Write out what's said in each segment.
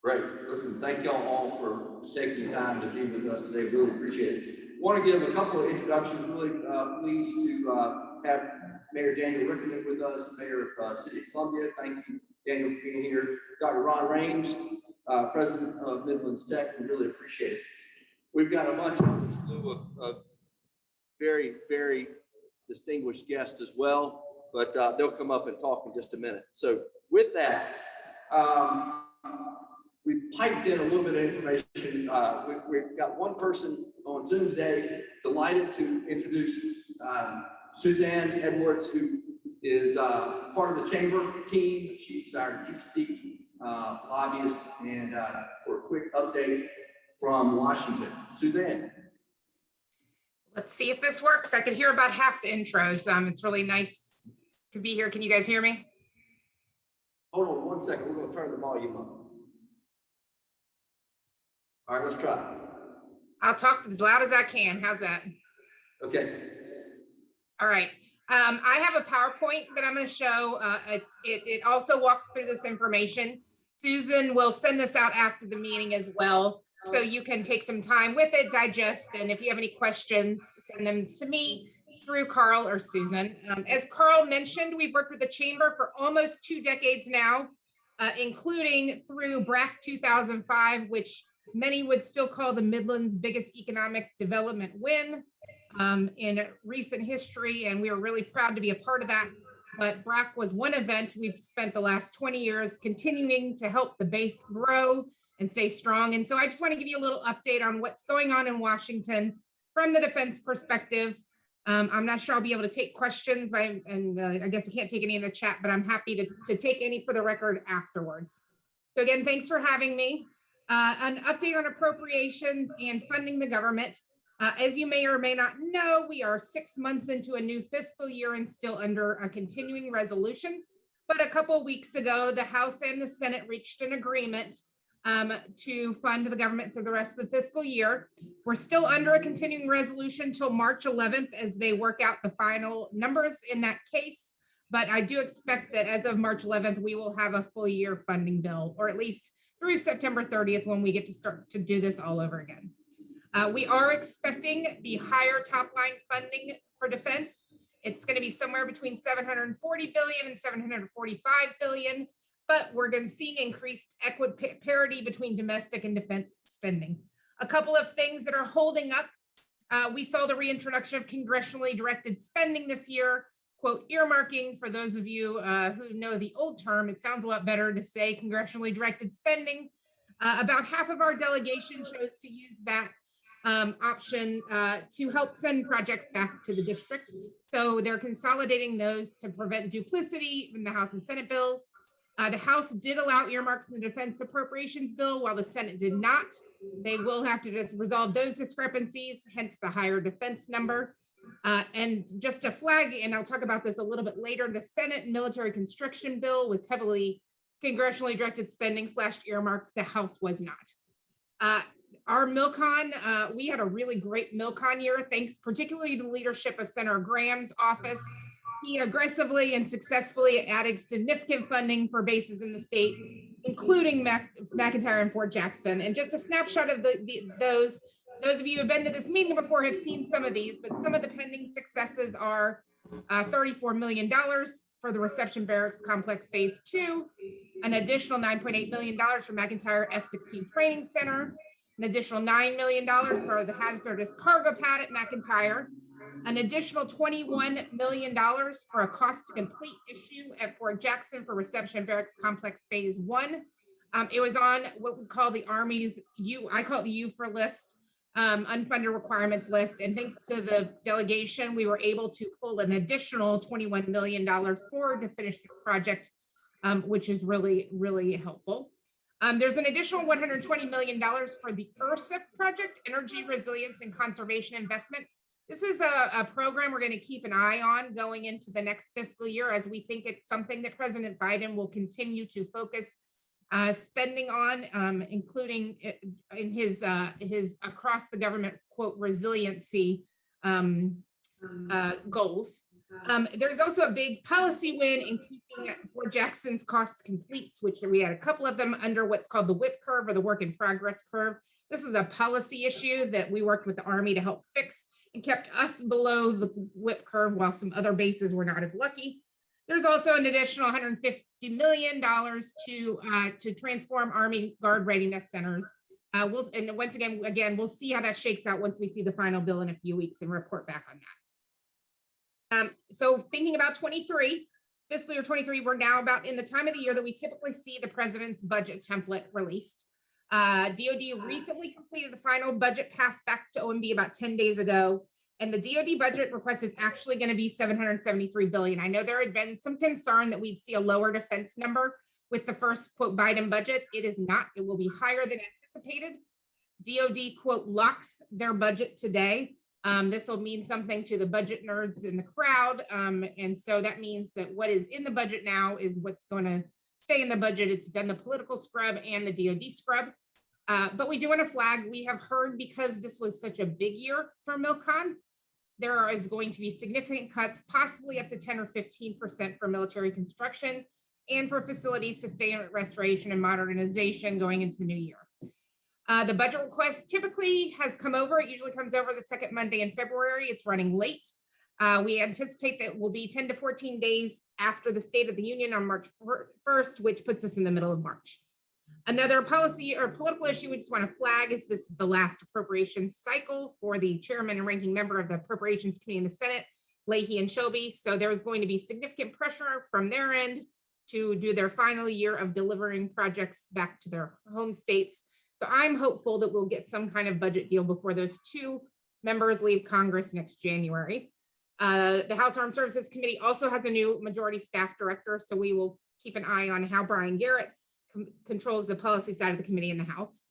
Great. Listen, thank y'all all for taking the time to be with us today. Really appreciate it. Want to give a couple of introductions. Really pleased to have Mayor Daniel Rickman with us, Mayor of City of Columbia. Thank you, Daniel, for being here. Dr. Ron Raines, President of Midlands Tech. We really appreciate it. We've got a bunch of very, very distinguished guests as well, but they'll come up and talk in just a minute. So with that, we've piped in a little bit of information. We've got one person on Zoom today. Delighted to introduce Suzanne Edwards, who is part of the chamber team. She's our DC lobbyist, and for a quick update from Washington. Suzanne. Let's see if this works. I could hear about half the intros. It's really nice to be here. Can you guys hear me? Hold on 1 second. We're going to turn the volume up. All right, let's try. I'll talk as loud as I can. How's that? Okay. All right. I have a PowerPoint that I'm going to show. It also walks through this information. Susan will send this out after the meeting as well, so you can take some time with it, digest, and if you have any questions, send them to me through Carl or Susan. As Carl mentioned, we've worked with the Chamber for almost 2 decades now, including through BRAC 2005, which many would still call the Midlands' biggest economic development win in recent history, and we are really proud to be a part of that. But BRAC was one event we've spent the last 20 years continuing to help the base grow and stay strong. And so I just want to give you a little update on what's going on in Washington from the defense perspective. I'm not sure I'll be able to take questions, and I guess I can't take any in the chat, but I'm happy to take any for the record afterwards. So again, thanks for having me. An update on appropriations and funding the government. As you may or may not know, we are 6 months into a new fiscal year and still under a continuing resolution. But a couple of weeks ago, the House and the Senate reached an agreement to fund the government through the rest of the fiscal year. We're still under a continuing resolution till March 11th as they work out the final numbers in that case. But I do expect that as of March 11th, we will have a full year funding bill, or at least through September 30th when we get to start to do this all over again. We are expecting the higher top line funding for defense. It's going to be somewhere between 740 billion and 745 billion, but we're going to see increased parity between domestic and defense spending. A couple of things that are holding up. We saw the reintroduction of congressionally directed spending this year, quote, earmarking. For those of you who know the old term, it sounds a lot better to say congressionally directed spending. About half of our delegation chose to use that option to help send projects back to the district. So they're consolidating those to prevent duplicity in the House and Senate bills. The House did allow earmarks in the defense appropriations bill, while the Senate did not. They will have to just resolve those discrepancies, hence the higher defense number. And just to flag, and I'll talk about this a little bit later, the Senate military construction bill was heavily congressionally directed spending / earmarked. The House was not. Our MilCon, we had a really great MilCon year, thanks particularly to the leadership of Senator Graham's office. He aggressively and successfully added significant funding for bases in the state, including McIntyre and Fort Jackson. And just a snapshot of those of you who have been to this meeting before have seen some of these, but some of the pending successes are $34 million for the Reception Barracks Complex Phase 2, an additional $9.8 million for McIntyre F-16 Training Center, an additional $9 million for the hazardous cargo pad at McIntyre, an additional $21 million for a cost to complete issue at Fort Jackson for Reception Barracks Complex Phase 1. It was on what we call the Army's I call it the U for list, unfunded requirements list. And thanks to the delegation, we were able to pull an additional $21 million forward to finish this project, which is really, really helpful. There's an additional $120 million for the ERSIP project, Energy Resilience and Conservation Investment. This is a program we're going to keep an eye on going into the next fiscal year, as we think it's something that President Biden will continue to focus spending on, including in his across the government, quote, resiliency goals. There's also a big policy win in keeping Fort Jackson's cost completes, which we had a couple of them under what's called the WIP curve or the work in progress curve. This was a policy issue that we worked with the Army to help fix and kept us below the WIP curve while some other bases were not as lucky. There's also an additional $150 million to transform Army Guard readiness centers. And once again, we'll see how that shakes out once we see the final bill in a few weeks and report back on that. So thinking about 23, fiscal year 23, we're now about in the time of the year that we typically see the president's budget template released. DOD recently completed the final budget pass back to OMB about 10 days ago. And the DOD budget request is actually going to be $773 billion. I know there had been some concern that we'd see a lower defense number with the first quote Biden budget. It is not. It will be higher than anticipated. DOD quote locks their budget today. This will mean something to the budget nerds in the crowd. And so that means that what is in the budget now is what's going to stay in the budget. It's done the political scrub and the DOD scrub. But we do want to flag, we have heard because this was such a big year for MilCon, there is going to be significant cuts, possibly up to 10 or 15% for military construction and for facilities sustainment, restoration, and modernization going into the new year. The budget request typically has come over. It usually comes over the second Monday in February. It's running late. We anticipate that it will be 10 to 14 days after the State of the Union on March 1st, which puts us in the middle of March. Another policy or political issue we just want to flag is this is the last appropriations cycle for the chairman and ranking member of the Appropriations Committee in the Senate, Leahy and Shelby. So there is going to be significant pressure from their end to do their final year of delivering projects back to their home states. So I'm hopeful that we'll get some kind of budget deal before those two members leave Congress next January. The House Armed Services Committee also has a new majority staff director, so we will keep an eye on how Brian Garrett controls the policy side of the committee in the House.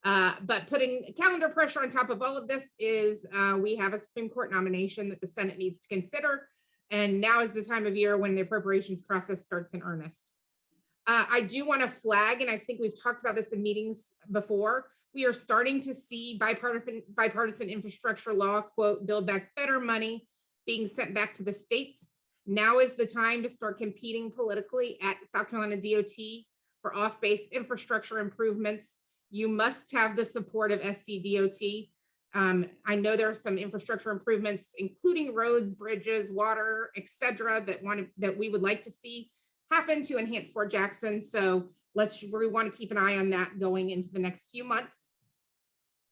But putting calendar pressure on top of all of this is we have a Supreme Court nomination that the Senate needs to consider. And now is the time of year when the appropriations process starts in earnest. I do want to flag, and I think we've talked about this in meetings before, we are starting to see bipartisan infrastructure law, quote, Build Back Better money being sent back to the states. Now is the time to start competing politically at South Carolina DOT for off-base infrastructure improvements. You must have the support of SCDOT. I know there are some infrastructure improvements, including roads, bridges, water, et cetera, that we would like to see happen to enhance Fort Jackson. So we want to keep an eye on that going into the next few months.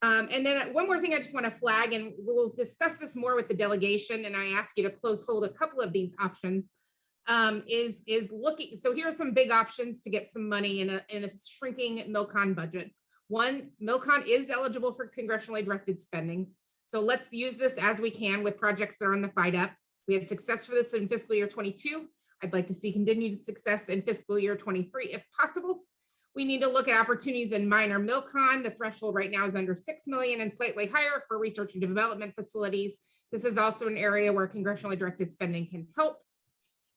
And then one more thing I just want to flag, and we'll discuss this more with the delegation, and I ask you to close hold a couple of these options, is looking. So here are some big options to get some money in a shrinking MilCon budget. One, MilCon is eligible for congressionally directed spending. So let's use this as we can with projects that are on the fight up. We had success for this in fiscal year 22. I'd like to see continued success in fiscal year 23 if possible. We need to look at opportunities in minor MilCon. The threshold right now is under 6 million and slightly higher for research and development facilities. This is also an area where congressionally directed spending can help.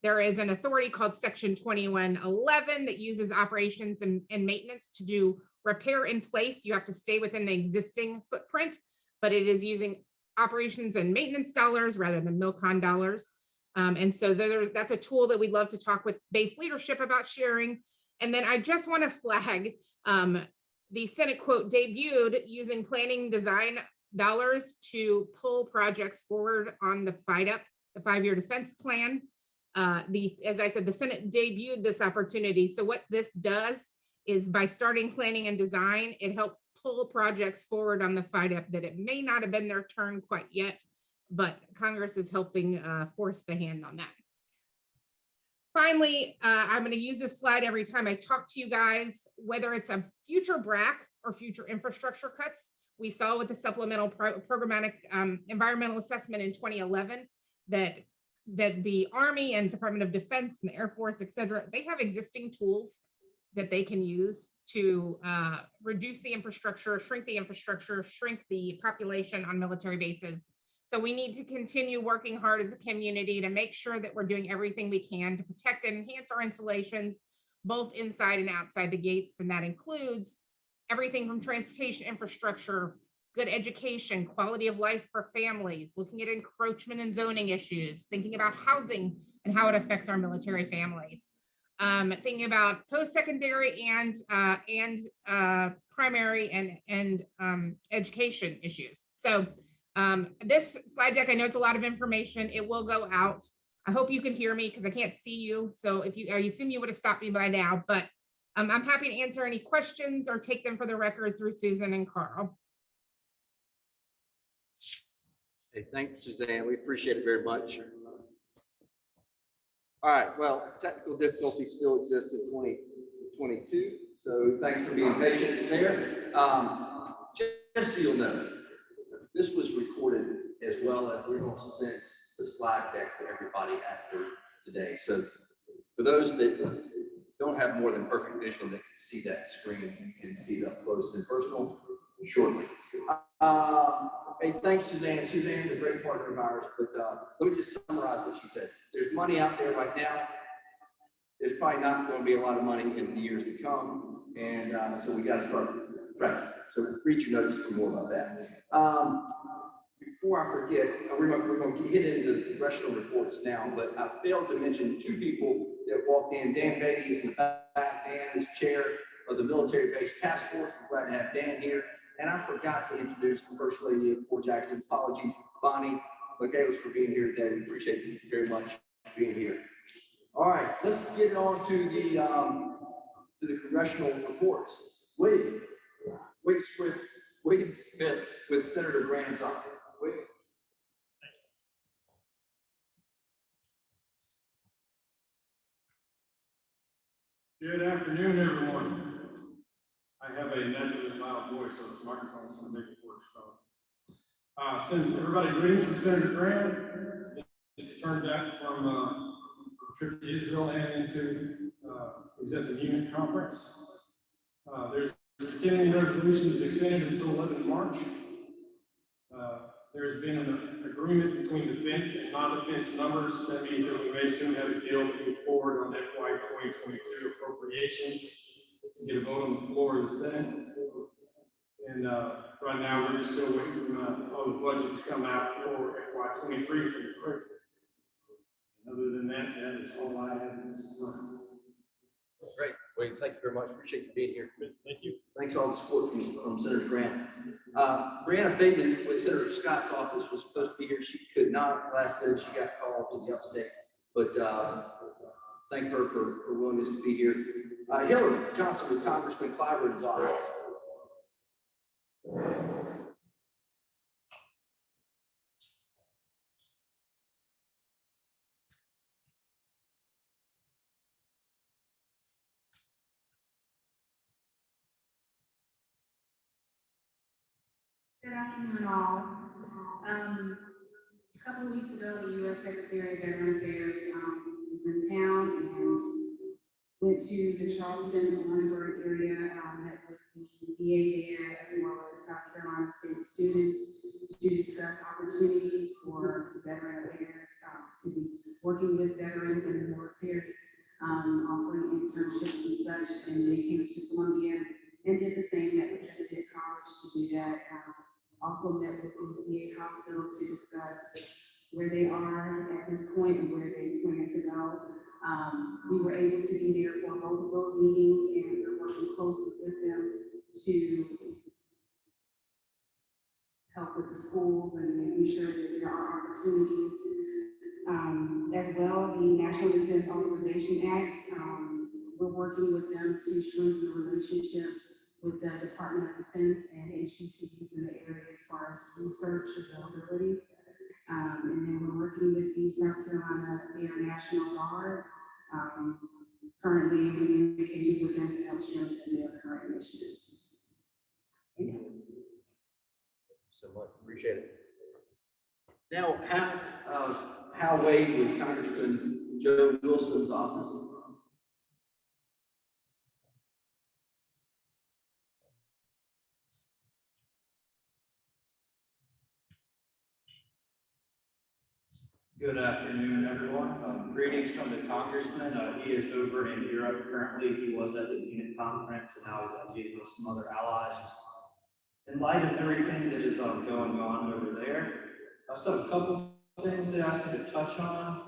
There is an authority called Section 2111 that uses operations and maintenance to do repair in place. You have to stay within the existing footprint, but it is using operations and maintenance dollars rather than MilCon dollars. And so that's a tool that we'd love to talk with base leadership about sharing. And then I just want to flag the Senate quote debuted using planning design dollars to pull projects forward on the fight up, the 5-year defense plan. As I said, the Senate debuted this opportunity. So what this does is by starting planning and design, it helps pull projects forward on the fight up that it may not have been their turn quite yet, but Congress is helping force the hand on that. Finally, I'm going to use this slide every time I talk to you guys, whether it's a future BRAC or future infrastructure cuts. We saw with the supplemental programmatic environmental assessment in 2011 that the Army and Department of Defense and the Air Force, et cetera, they have existing tools that they can use to reduce the infrastructure, shrink the population on military bases. So we need to continue working hard as a community to make sure that we're doing everything we can to protect and enhance our installations, both inside and outside the gates. And that includes everything from transportation infrastructure, good education, quality of life for families, looking at encroachment and zoning issues, thinking about housing and how it affects our military families, thinking about post-secondary and primary and education issues. So this slide deck, I know it's a lot of information. It will go out. I hope you can hear me because I can't see you. So if you, I assume you would have stopped me by now, but I'm happy to answer any questions or take them for the record through Susan and Carl. Hey, thanks, Suzanne. We appreciate it very much. All right, well, technical difficulties still exist in 2022, so thanks for being patient there. Just so you'll know, this was recorded as well, and we're going to send the slide deck to everybody after today. So for those that don't have more than perfect vision that can see that screen, you can see it up close and personal shortly. Hey, thanks, Suzanne. Suzanne's a great partner of ours, but let me just summarize what she said. There's money out there right now. There's probably not going to be a lot of money in the years to come, and so we got to start right. So read your notes for more about that. Before I forget, we're going to get into the congressional reports now, but I failed to mention two people that walked in. Dan Beatty is in the back. Dan is chair of the Military Base Task Force. We're glad to have Dan here. And I forgot to introduce the First Lady of Fort Jackson. Apologies, Bonnie McGales, for being here today. We appreciate you very much being here. All right, let's get on to the congressional reports. William Smith with Senator Graham's office. William. Good afternoon, everyone. I have a naturally loud voice, so this microphone is going to make it work. So, send everybody greetings from Senator Graham. Just returned back from a trip to Israel and into Exemption Unit Conference. There's continuing resolutions extended until 11 March. There's been an agreement between defense and non-defense numbers. That means that we may soon have a deal to move forward on FY 2022 appropriations to get a vote on the floor of the Senate. And right now, we're just still waiting for the budget to come out for FY 23 from the president. Other than that, that is all I have in this time. Great. Wait, thank you very much. Appreciate you being here. Thank you. Thanks for all the support from Senator Graham. Brianna Bateman with Senator Scott's office was supposed to be here. She could not. Last minute, she got called to the upstate. But thank her for her willingness to be here. Hillary Johnson with Congressman Clyburn's office. Good afternoon, all. A couple of weeks ago, the U.S. Secretary of Veteran Affairs was in town and went to the Charleston, Lunenburg area, met with the VA there, as well as South Carolina State students to discuss opportunities for veteran affairs, to be working with veterans in the military, offering internships and such. And they came to Columbia and did the same, met with Benedict College to do that. Also met with the VA hospital to discuss where they are at this point and where they plan to go. We were able to be there for both of those meetings, and we're working closely with them to help with the schools and making sure that there are opportunities. As well, the National Defense Authorization Act, we're working with them to strengthen the relationship with the Department of Defense and HBCUs in the area as far as research availability. And then we're working with the South Carolina Air National Guard, currently in communications with them to help strengthen their current initiatives. So much, appreciate it. Now, Hal Wade with Congressman Joe Wilson's office. Good afternoon, everyone. Greetings from the congressman. He is over in Europe currently. He was at the unit conference, and now he's meeting with some other allies, just in light of everything that is going on over there, I also have a couple of things they asked me to touch on.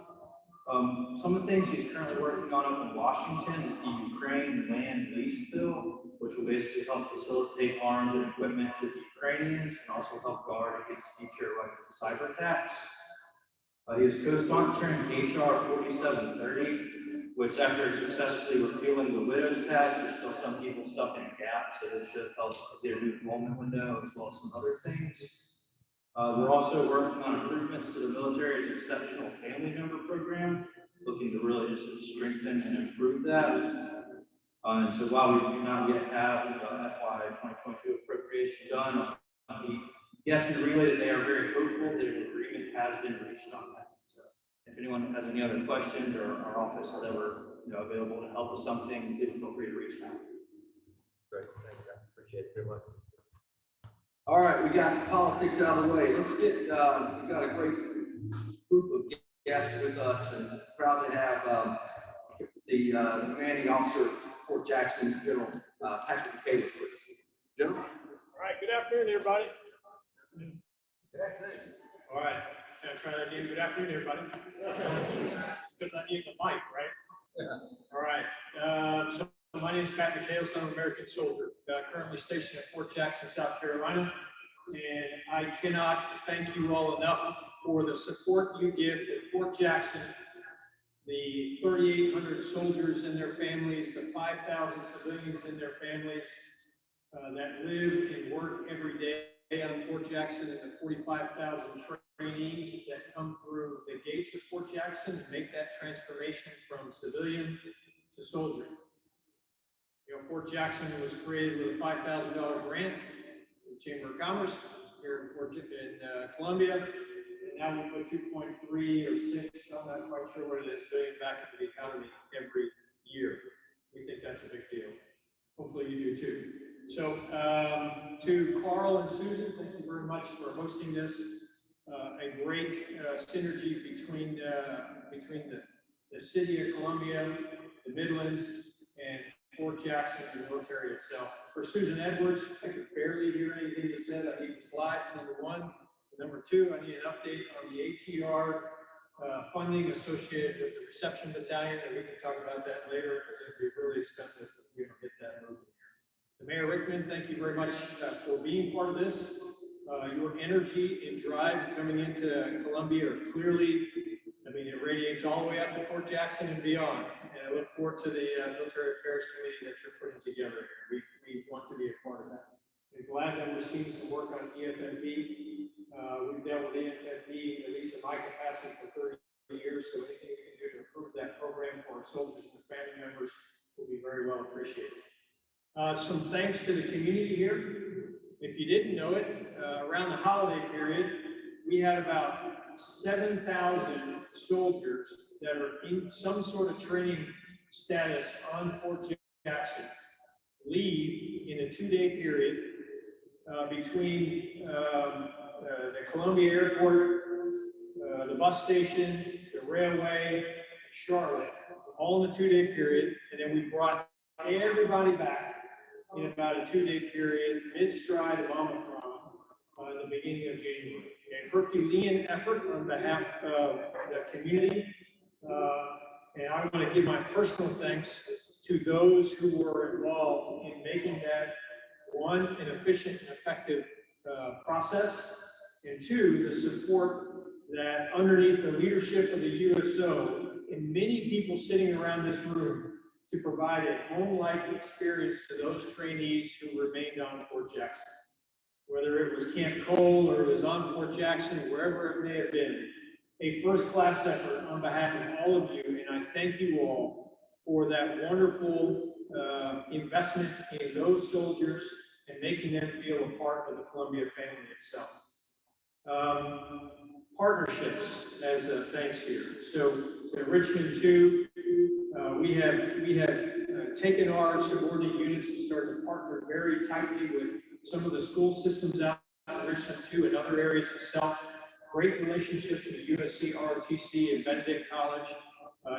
Some of the things he's currently working on up in Washington is the Ukraine land lease bill, which will basically help facilitate arms and equipment to the Ukrainians and also help guard against future cyber attacks. He is co-sponsoring HR 4730, which after successfully repealing the widow's tax, there's still some people stuck in a gap, so this should help get a new enrollment window as well as some other things. We're also working on improvements to the military's exceptional family member program, looking to really just strengthen and improve that. And so while we do not yet have FY 2022 appropriation done, he asked me to relay that they are very hopeful that an agreement has been reached on that. So if anyone has any other questions or our office is ever available to help with something, please feel free to reach out. Great, thanks, I appreciate it very much. All right, we got politics out of the way. Let's get, we got a great group of guests with us and proud to have the commanding officer of Fort Jackson, General Patrick McKay with us. General. All right, good afternoon, everybody. Good afternoon. All right, I'm trying to do good afternoon, everybody. It's because I need the mic, right? Yeah. All right, so my name is Pat McKay, son of an American soldier, currently stationed at Fort Jackson, South Carolina. And I cannot thank you all enough for the support you give to Fort Jackson, the 3,800 soldiers and their families, the 5,000 civilians and their families that live and work every day on Fort Jackson, and the 45,000 trainees that come through the gates of Fort Jackson and make that transformation from civilian to soldier. Fort Jackson was created with a $5,000 grant from the Chamber of Commerce here in Columbia, and now we put 2.3 or 6, I'm not quite sure what it is, billion back into the economy every year. We think that's a big deal. Hopefully you do too. So to Carl and Susan, thank you very much for hosting this. A great synergy between the city of Columbia, the Midlands, and Fort Jackson, the military itself. For Suzanne Edwards, I could barely hear anything you said. I need the slides, number one. Number two, I need an update on the ATR funding associated with the reception battalion, and we can talk about that later because it would be really expensive if we don't get that moving here. The Mayor Rickman, thank you very much for being part of this. Your energy and drive coming into Columbia are clearly, it radiates all the way up to Fort Jackson and beyond. And I look forward to the Military Affairs Committee that you're putting together here. We want to be a part of that. I'm glad that we're seeing some work on EFMB. We've dealt with EFMB, at least in my capacity, for 30 years. So anything we can do to improve that program for our soldiers and their family members will be very well appreciated. Some thanks to the community here. If you didn't know it, around the holiday period, we had about 7,000 soldiers that are in some sort of training status on Fort Jackson leave in a 2-day period between the Columbia Airport, the bus station, the railway, Charlotte, all in a 2-day period. And then we brought everybody back in about a 2-day period, mid-stride of Omicron, in the beginning of January. A Herculean effort on behalf of the community. And I want to give my personal thanks to those who were involved in making that, one, an efficient and effective process, and two, the support that underneath the leadership of the USO and many people sitting around this room to provide a home life experience to those trainees who remained on Fort Jackson. Whether it was Camp Cole or it was on Fort Jackson, wherever it may have been, a first-class effort on behalf of all of you, and I thank you all for that wonderful investment in those soldiers and making them feel a part of the Columbia family itself. Partnerships as a thanks here. So in Richmond too, we have taken our subordinate units and started to partner very tightly with some of the school systems out in Richmond too and other areas itself. Great relationships with the USC ROTC and Benedict College.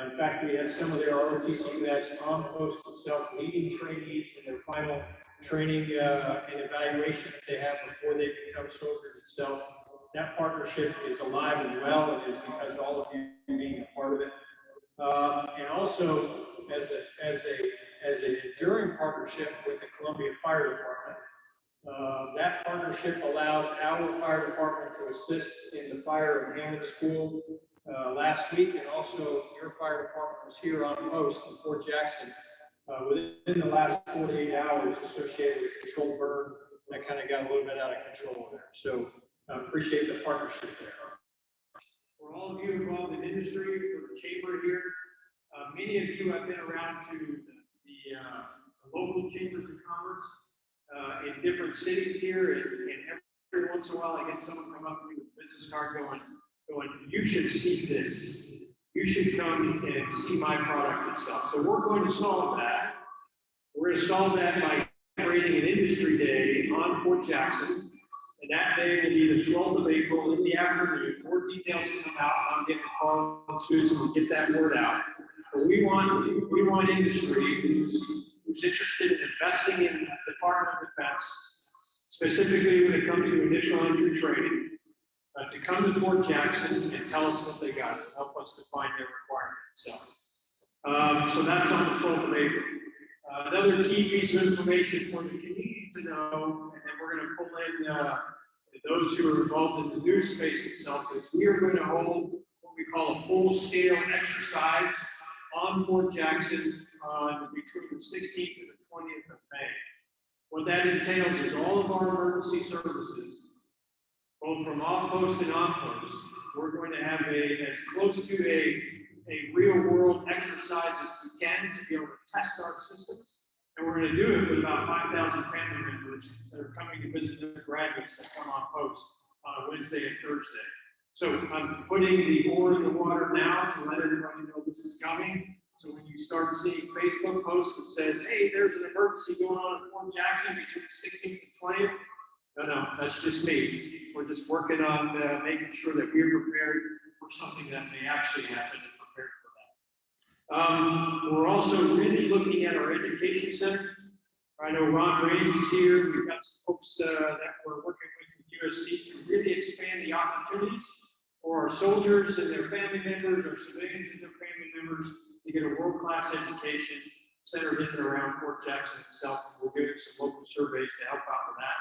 In fact, we had some of their ROTC cadets on post itself leading trainees in their final training and evaluation that they have before they become soldiers itself. That partnership is alive and well, and is because all of you being a part of it. And also as an enduring partnership with the Columbia Fire Department. That partnership allowed our fire department to assist in the fire of Hammond School last week, and also your fire department was here on post in Fort Jackson within the last 48 hours associated with controlled burn. That kind of got a little bit out of control there. So I appreciate the partnership there. For all of you involved in industry, for the chamber here, many of you have been around to the local chambers of commerce in different cities here, and every once in a while I get someone come up to me with a business card going, you should see this. You should come and see my product itself. So we're going to solve that. We're going to solve that by creating an industry day on Fort Jackson. And that day will be the 12th of April in the afternoon. More details to come out. I'm getting a call from Susan to get that word out. But we want industry who's interested in investing in the Department of Defense, specifically when it comes to initial entry training, to come to Fort Jackson and tell us what they got, and help us define their requirements. So that's on the 12th of April. Another key piece of information for the community to know, and then we're going to pull in those who are involved in the news space itself, is we are going to hold what we call a full-scale exercise on Fort Jackson between the 16th and the 20th of May. What that entails is all of our emergency services, both from off-post and on-post, we're going to have as close to a real-world exercise as we can to be able to test our systems. And we're going to do it with about 5,000 family members that are coming to visit their graduates that come on post on a Wednesday and Thursday. So I'm putting the oar in the water now to let everybody know this is coming. So when you start seeing Facebook posts that says, hey, there's an emergency going on in Fort Jackson between the 16th and 20th, no, that's just me. We're just working on making sure that we're prepared for something that may actually happen and prepared for that. We're also really looking at our education center. I know Ron Range is here. We've got some folks that we're working with USC to really expand the opportunities for our soldiers and their family members, our civilians and their family members to get a world-class education centered in and around Fort Jackson itself. We're doing some local surveys to help out with that.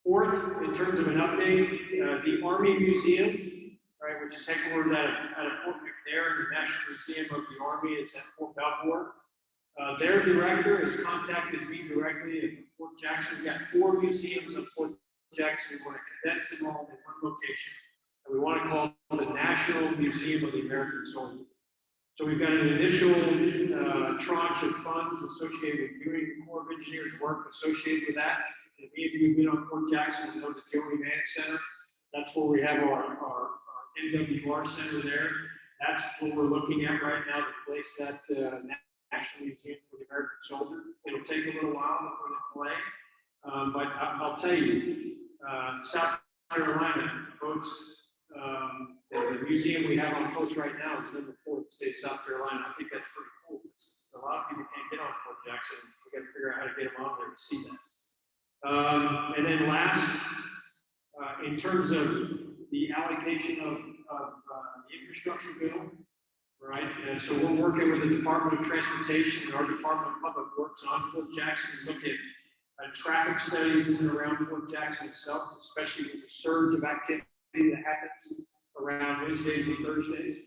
Fourth, in terms of an update, the Army Museum, right, which is headquartered at Fort McNair, the National Museum of the Army. It's at Fort Belvoir. Their director has contacted me directly at Fort Jackson. We've got 4 museums of Fort Jackson. We want to condense them all in one location, and we want to call it the National Museum of the American Soldier. So we've got an initial tranche of funds associated with doing the Corps of Engineers work associated with that. And if any of you have been on Fort Jackson, know the Joey Mann Center. That's where we have our MWR Center there. That's what we're looking at right now to place that National Museum for the American Soldier. It'll take a little while before they play, but I'll tell you, South Carolina votes. The museum we have on post right now is number 4 in the state of South Carolina. I think that's pretty cool. A lot of people can't get on Fort Jackson. We got to figure out how to get them on there to see that. And then last, in terms of the allocation of the infrastructure bill, right? And so we're working with the Department of Transportation and our Department of Public Works on Fort Jackson to look at traffic studies in and around Fort Jackson itself, especially with the surge of activity that happens around Wednesdays and Thursdays,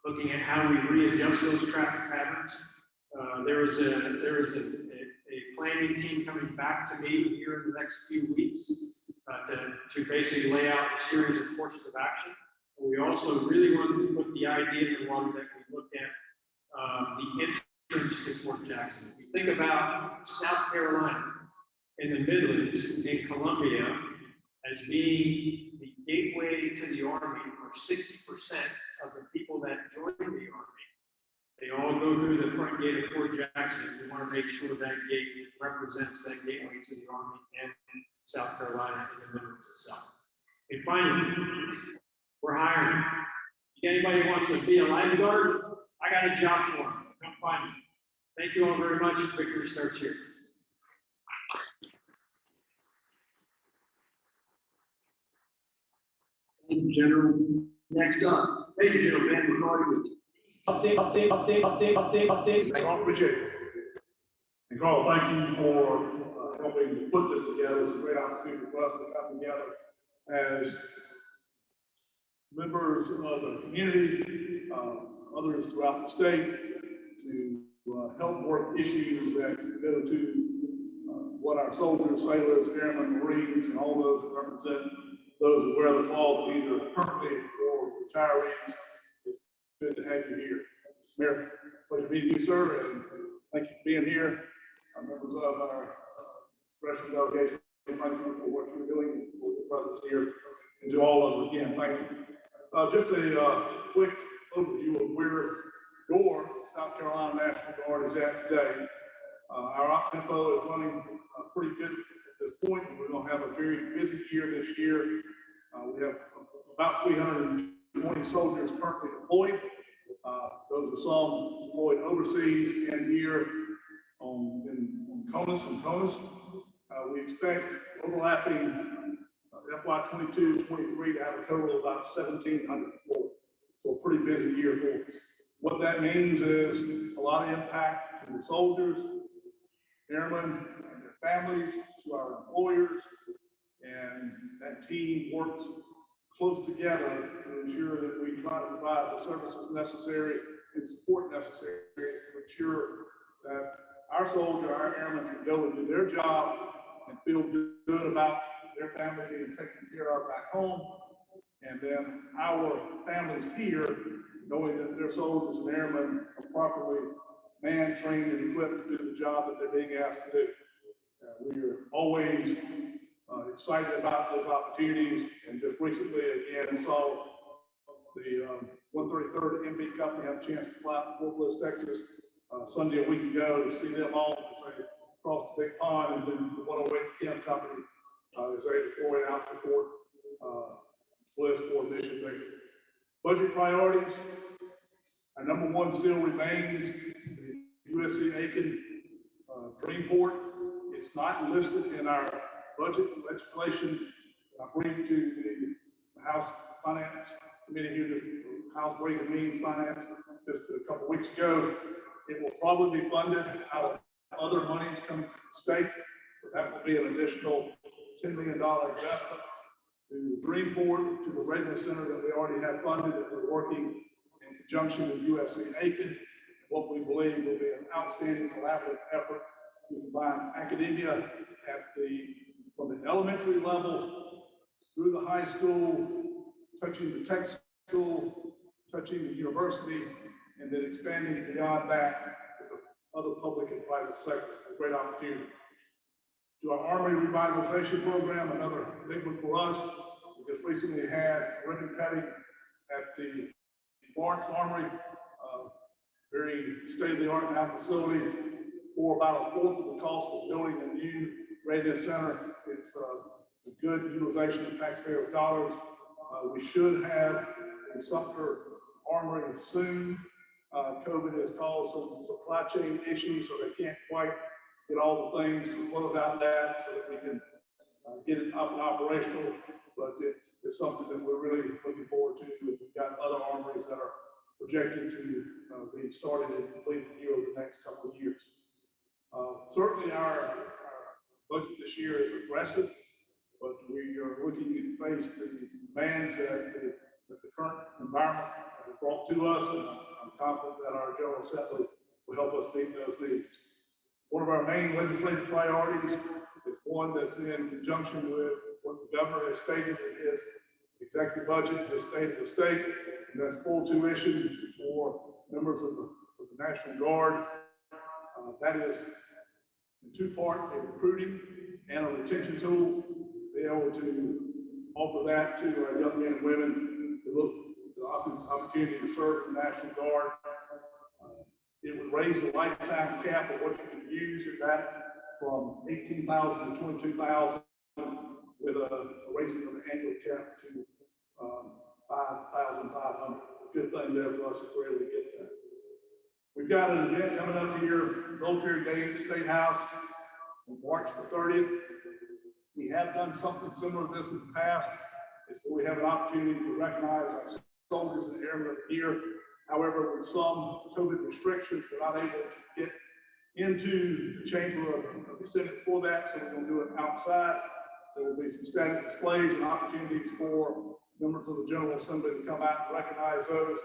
looking at how we readjust those traffic patterns. There is a planning team coming back to me here in the next few weeks to basically lay out a series of courses of action. We also really want to put the idea in the water that we look at the entrance to Fort Jackson. If you think about South Carolina in the Midlands, in Columbia, as being the gateway to the Army for 60% of the people that join the Army. They all go through the front gate of Fort Jackson. We want to make sure that gate represents that gateway to the Army and South Carolina in the Midlands itself. And finally, we're hiring. If anybody wants to be a lifeguard, I got a job for them. Come find me. Thank you all very much. Victory starts here. Thank you, General. Next up, Major General Ben McCarty with update. Carl, appreciate it. And Carl, thank you for helping put this together. It's a great opportunity for us to come together as members of the community, others throughout the state, to help work issues that go to what our soldiers, sailors, airmen, Marines, and all those that represent those who wear the cloth, either currently or retirees. It's good to have you here. Mayor, pleasure meeting you, sir, and thank you for being here. Members of our congressional delegation, thank you for what you're doing, for your presence here, and to all of us again, thank you. Just a quick overview of where your South Carolina National Guard is at today. Our op tempo is running pretty good at this point, and we're going to have a very busy year this year. We have about 320 soldiers currently deployed. Those are some deployed overseas and here in CONUS and CONUS. We expect overlapping FY 22-23 to have a total of about 1,700 deployed. So a pretty busy year for us. What that means is a lot of impact to the soldiers, airmen, and their families, to our employers, and that team works close together to ensure that we try to provide the services necessary and support necessary to ensure that our soldier, our airmen can go and do their job and feel good about their family being taken care of back home. And then our families here, knowing that their soldiers and airmen are properly manned, trained, and equipped to do the job that they're being asked to do. We are always excited about those opportunities, and just recently again saw the 133rd MB Company have a chance to fly out to Fort Bliss, Texas Sunday a week ago to see them all as they cross the big pond, and then the 108th Chem Company as they deploy out to Fort Bliss for a mission there. Budget priorities, our number one still remains the USC Aiken Dreamport. It's not listed in our budget legislation. I briefed to the House Finance Committee here, the House Ways and Means Finance, just a couple of weeks ago. It will probably be funded out of other monies coming from the state, but that will be an additional $10 million investment to the Dreamport, to the Readiness Center that we already have funded, that we're working in conjunction with USC Aiken. What we believe will be an outstanding collaborative effort to combine academia from the elementary level through the high school, touching the tech school, touching the university, and then expanding beyond that to the other public and private sector. A great opportunity. To our Army revitalization program, another big one for us. We just recently had ribbon cutting at the Florence Armory, very state-of-the-art now facility, for about a fourth of the cost of building a new readiness center. It's a good utilization of taxpayers' dollars. We should have a Sumter Armory soon. COVID has caused some supply chain issues, so they can't quite get all the things to close out that so that we can get it up and operational. But it's something that we're really looking forward to. We've got other armories that are projected to be started and completed here over the next couple of years. Certainly our budget this year is aggressive, but we are looking to face the demands that the current environment has brought to us, and I'm confident that our General Assembly will help us meet those needs. One of our main legislative priorities is one that's in conjunction with what the governor has stated in his executive budget, his state of the state, and that's full tuition for members of the National Guard. That is in two parts, a recruiting and a retention tool, be able to offer that to our young men and women who look for the opportunity to serve in the National Guard. It would raise the lifetime cap of what you can use in that from $18,000 to $22,000, with a raising of the annual cap to $5,500. Good thing there for us if we're able to get that. We We've got an event coming up here, Military Day at the State House, on March the 30th. We have done something similar to this in the past. It's where we have an opportunity to recognize our soldiers and airmen here. However, with some COVID restrictions, we're not able to get into the chamber of the Senate for that, so we're going to do it outside. There will be some static displays and opportunities for members of the General Assembly to come out and recognize those.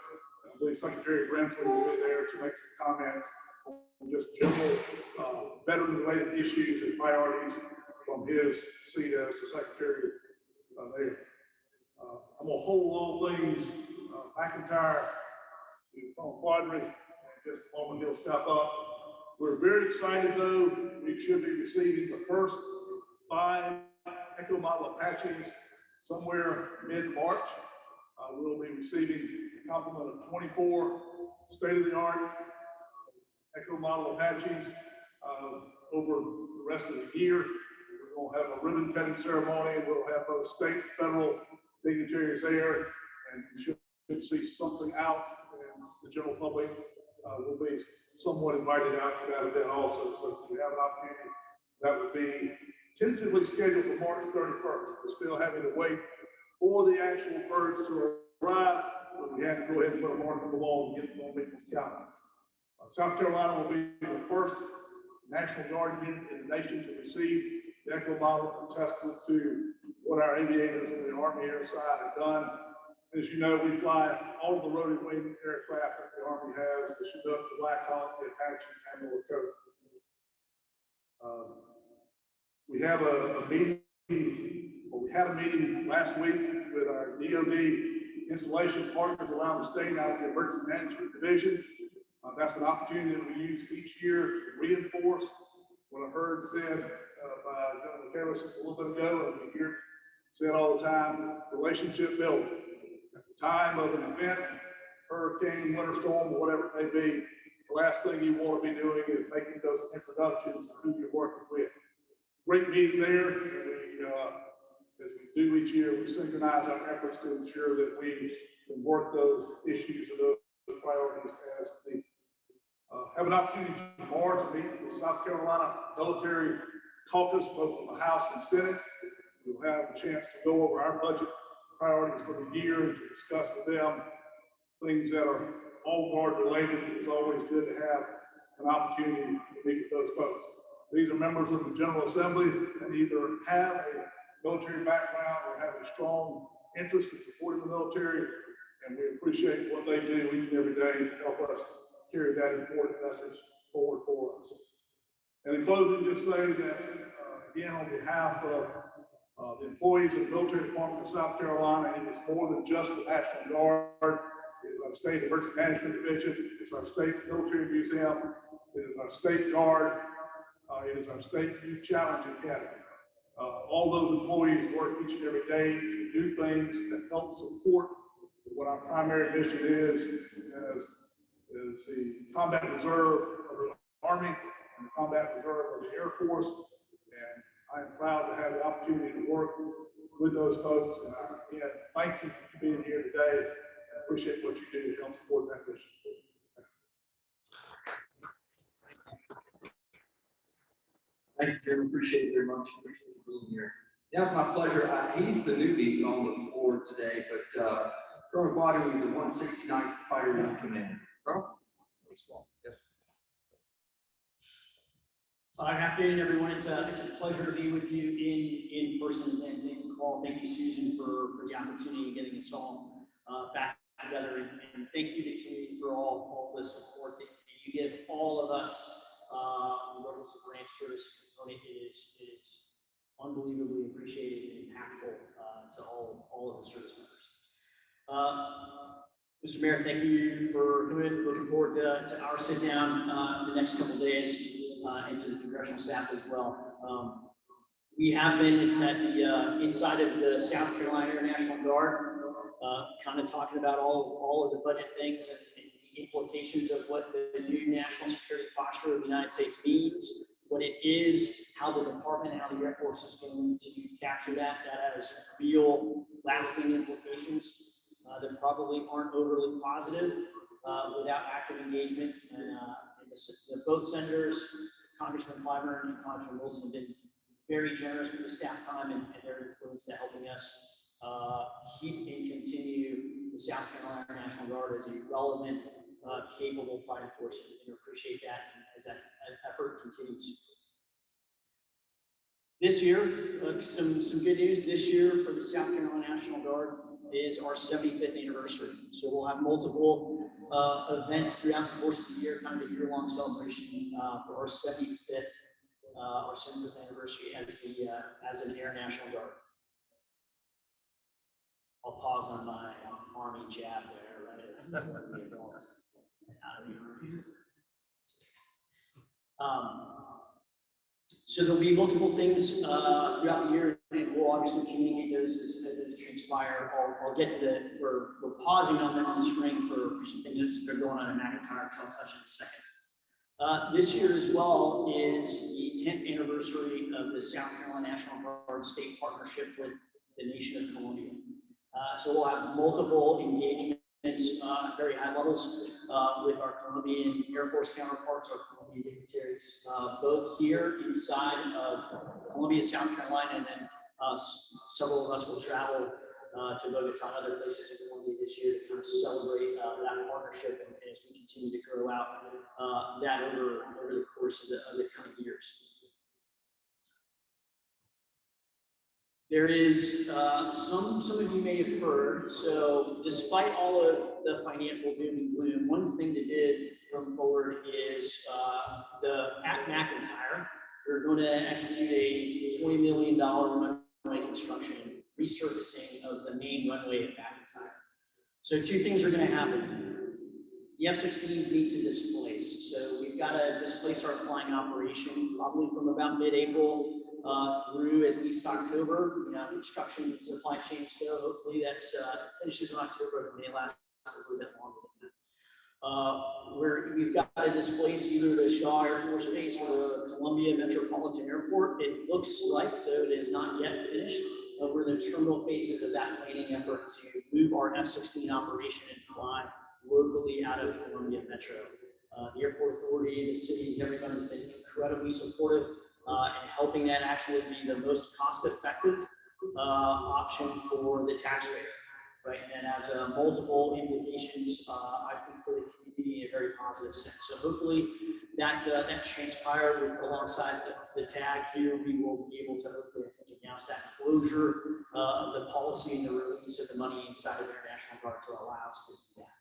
I believe Secretary Grimsley will be there to make some comments on just general veteran-related issues and priorities from his seat as the Secretary there. I'm going to hold all things McIntyre from Quadri, and just a moment he'll step up. We're very excited though, we should be receiving the first 5 Echo model Apaches somewhere mid-March. We'll be receiving a complement of 24 state-of-the-art Echo model Apaches over the rest of the year. We're going to have a ribbon cutting ceremony. We'll have both state and federal dignitaries there, and we should see something out, and the general public will be somewhat invited out to that event also. So if we have an opportunity, that would be tentatively scheduled for March 31st. We're still having to wait for the actual birds to arrive, but we had to go ahead and put a mark on the wall and get them on people's calendars. South Carolina will be the first National Guard unit in the nation to receive the Echo model, a testament to what our aviators and the Army Air side have done. As you know, we fly all of the rotary wing aircraft that the Army has, the Chinook, the Black Hawk, the Apache, and the Lakota. We have a meeting, well, we had a meeting last week with our DoD installation partners around the state out of the Emergency Management Division. That's an opportunity that we use each year to reinforce what I heard said by General Kalis just a little bit ago, and we hear said all the time, relationship building. At the time of an event, hurricane, winter storm, or whatever it may be, the last thing you want to be doing is making those introductions to who you're working with. Great meeting there, and we, as we do each year, we synchronize our efforts to ensure that we can work those issues and those priorities as we have an opportunity tomorrow to meet with South Carolina Military Caucus, both in the House and Senate. We'll have a chance to go over our budget priorities for the year and to discuss with them things that are all guard related. It's always good to have an opportunity to meet with those folks. These are members of the General Assembly that either have a military background or have a strong interest in supporting the military, and we appreciate what they do each and every day to help us carry that important message forward for us. And in closing, just say that, again, on behalf of the employees of the Military Department of South Carolina, it is more than just the National Guard. It is our State Emergency Management Division. It's our State Military Museum. It is our State Guard. It is our State Youth Challenge Academy. All those employees work each and every day to do things that help support what our primary mission is the Combat Reserve of the Army and the Combat Reserve of the Air Force. And I am proud to have the opportunity to work with those folks. And again, thank you for being here today. I appreciate what you do to help support that mission. Thank you, Jim. Appreciate it very much. Appreciate you being here. Yeah, it's my pleasure. He's the newbie on the floor today, but Colonel Quadri, the 169th Fighter Unit Commander. Colonel? Yes. So good afternoon, everyone. It's a pleasure to be with you in person, and thank you, Paul. Thank you, Susan, for the opportunity of getting us all back together, and thank you to the community for all the support that you give all of us. Regardless of branch service component, is unbelievably appreciated and impactful to all of the service members. Mr. Mayor, thank you for coming. Looking forward to our sit down in the next couple of days, and to the congressional staff as well. We have been at the inside of the South Carolina Air National Guard, kind of talking about all of the budget things and the implications of what the new national security posture of the United States means, what it is, how the department, how the Air Force is going to capture that. That has real lasting implications that probably aren't overly positive, without active engagement. And both senators, Congressman Clyburn and Congressman Wilson, have been very generous with the staff time and their influence to helping us keep and continue the South Carolina National Guard as a relevant, capable fighting force, and appreciate that as that effort continues. This year, some good news this year for the South Carolina National Guard is our 75th anniversary. So we'll have multiple events throughout the course of the year, kind of a year-long celebration for our 75th anniversary as an Air National Guard. I'll pause on my Army jab there, right? So there'll be multiple things throughout the year, and we'll obviously communicate those as those transpire. I'll get to we're pausing on them in the spring for some things that are going on in McIntyre, which I'll touch in a second. This year as well is the 10th anniversary of the South Carolina National Guard state partnership with the nation of Colombia. So we'll have multiple engagements at very high levels with our Colombian Air Force counterparts, our Colombian dignitaries, both here inside of Columbia, South Carolina, and then several of us will travel to Bogota and other places in Colombia this year to kind of celebrate that partnership and as we continue to grow out that over the course of the coming years. There is some of you may have heard. So, despite all of the financial doom and gloom, one thing that did come forward is at McIntyre, we're going to execute a $20 million runway construction resurfacing of the main runway at McIntyre. So, two things are going to happen. The F-16s need to displace. So, we've got to displace our flying operation probably from about mid-April through at least October. You know, construction and supply chains go. Hopefully that's finishes in October. It may last a little bit longer than that. We've got to displace either the Shaw Air Force Base or the Columbia Metropolitan Airport. It looks like, though it is not yet finished, we're in the terminal phases of that planning effort to move our F-16 operation and fly locally out of Columbia Metro. The airport authority, the cities, everyone has been incredibly supportive and helping that actually be the most cost-effective option for the taxpayer, right? And has multiple implications, I think, for the community in a very positive sense. So hopefully that transpired alongside the tag here. We will be able to hopefully, I think, announce that closure of the policy and the release of the money inside of their National Guard to allow us to do that.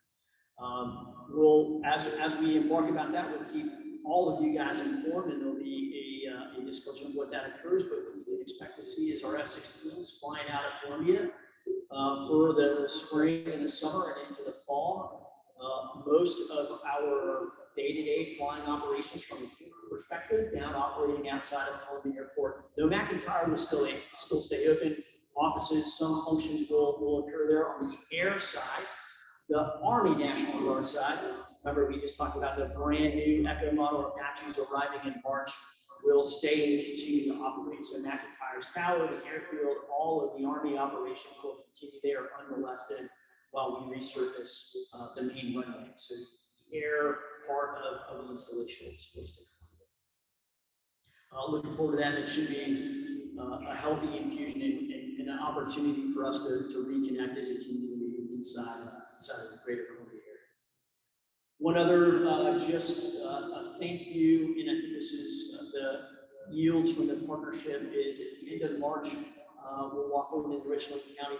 We'll, as we embark about that, we'll keep all of you guys informed, and there'll be a discussion of what that occurs. But what we expect to see is our F-16s flying out of Columbia for the spring and the summer and into the fall. Most of our day-to-day flying operations from a human perspective now operating outside of Columbia Airport. Though McIntyre will still stay open, offices, some functions will occur there. On the air side, the Army National Guard side, remember we just talked about the brand new Echo model Apaches arriving in March, will stay and continue to operate. So McIntyre's tower, the airfield, all of the Army operations will continue there unmolested while we resurface the main runway. So the air part of the installation is supposed to come. Looking forward to that. It should be a healthy infusion and an opportunity for us to reconnect as a community inside of the greater Columbia area. One other just a thank you, and I think this is the yields from the partnership is at the end of March, we'll walk over to Richland County.